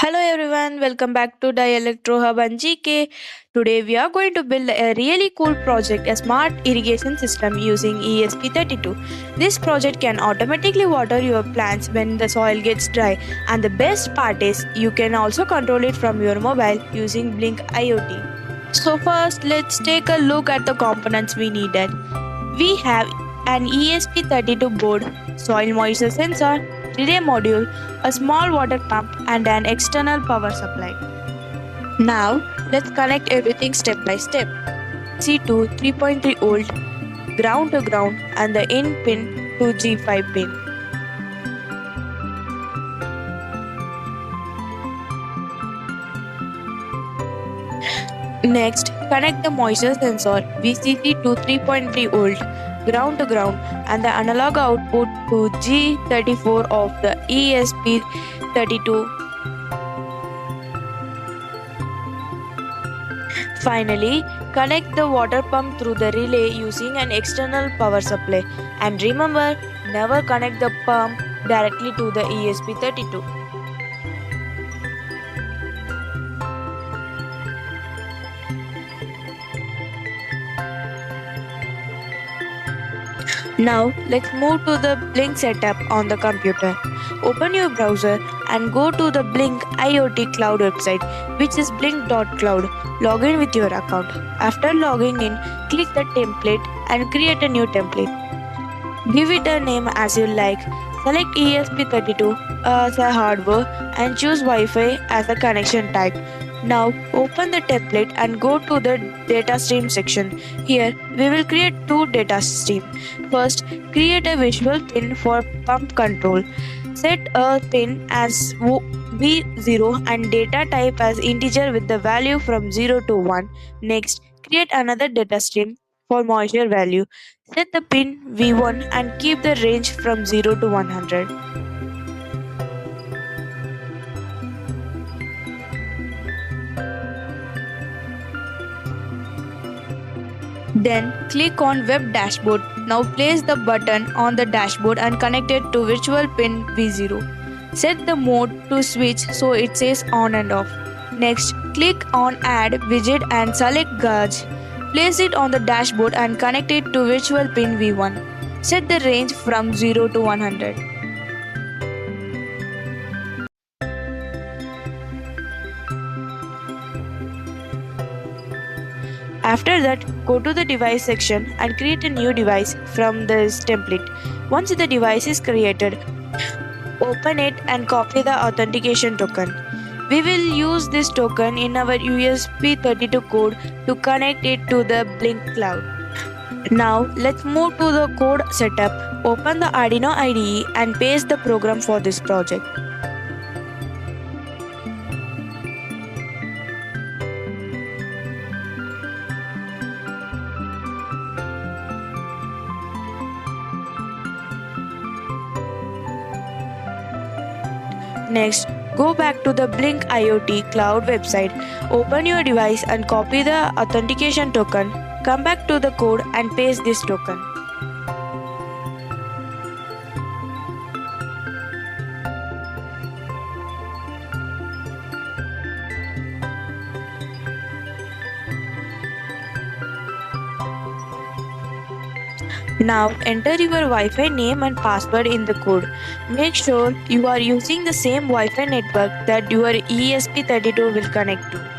Hello everyone, welcome back to the Electro Hub and GK. Today we are going to build a really cool project, a smart irrigation system using ESP32. This project can automatically water your plants when the soil gets dry, and the best part is you can also control it from your mobile using Blynk IoT. So first, let's take a look at the components we needed. We have an ESP32 board, soil moisture sensor, relay module, a small water pump, and an external power supply. Now, let's connect everything step by step. C to 3.3 volt, ground to ground, and the in pin to G5 pin. Next, connect the moisture sensor VCC to 3.3 volt, ground to ground, and the analog output to G34 of the ESP32. Finally, connect the water pump through the relay using an external power supply. And remember, never connect the pump directly to the ESP32. Now let's move to the Blynk setup on the computer. Open your browser and go to the Blynk IoT cloud website, which is blink.cloud. Log in with your account. After logging in, click the template and create a new template. Give it a name as you like. Select ESP32 as a hardware and choose Wi-Fi as a connection type. Now open the template and go to the data stream section. Here we will create two data streams. First, create a visual pin for pump control. Set a pin as V0 and data type as integer with the value from 0 to 1. Next, create another data stream for moisture value. Set the pin V1 and keep the range from 0 to 100. Then click on Web Dashboard. Now place the button on the dashboard and connect it to virtual pin V0. Set the mode to switch so it says on and off. Next, click on Add Widget and select Gauge. Place it on the dashboard and connect it to virtual pin V1. Set the range from 0 to 100. After that, go to the device section and create a new device from this template. Once the device is created, open it and copy the authentication token. We will use this token in our ESP32 code to connect it to the Blynk cloud. Now let's move to the code setup. Open the Arduino IDE and paste the program for this project. Next, go back to the Blynk IoT cloud website, open your device and copy the authentication token. Come back to the code and paste this token. Now enter your Wi-Fi name and password in the code. Make sure you are using the same Wi-Fi network that your ESP32 will connect to.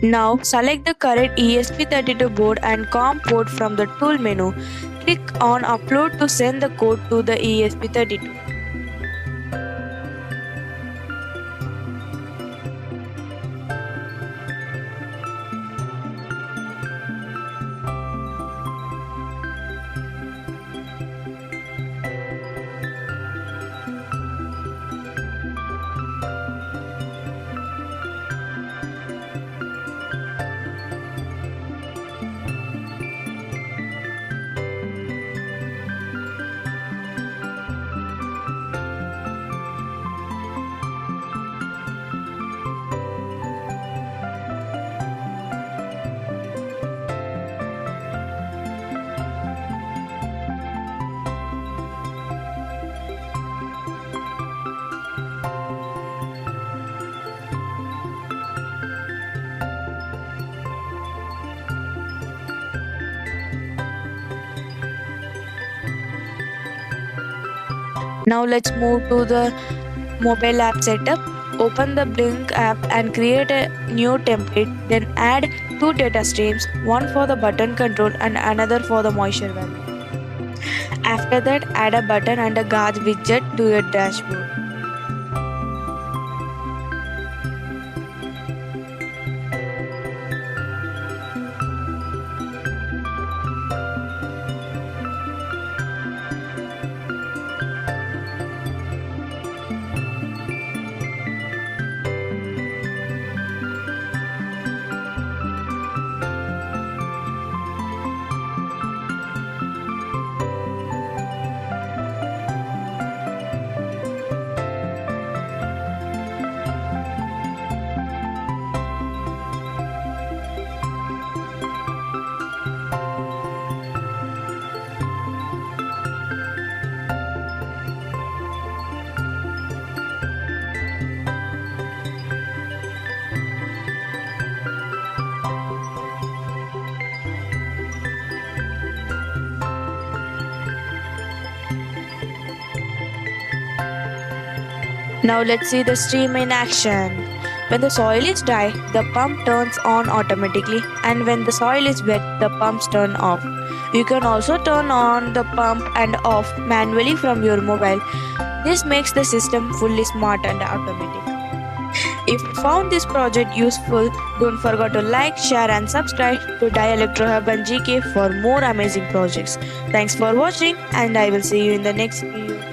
Now select the correct ESP32 board and COM port from the tool menu. Click on Upload to send the code to the ESP32. Now let's move to the mobile app setup. Open the Blynk app and create a new template. Then add two data streams, one for the button control and another for the moisture value. After that, add a button and a gauge widget to your dashboard. Now let's see the stream in action. When the soil is dry, the pump turns on automatically, and when the soil is wet, the pumps turn off. You can also turn on the pump and off manually from your mobile. This makes the system fully smart and automatic. If you found this project useful, don't forget to like, share and subscribe to Electro Hub and GK for more amazing projects. Thanks for watching, and I will see you in the next video.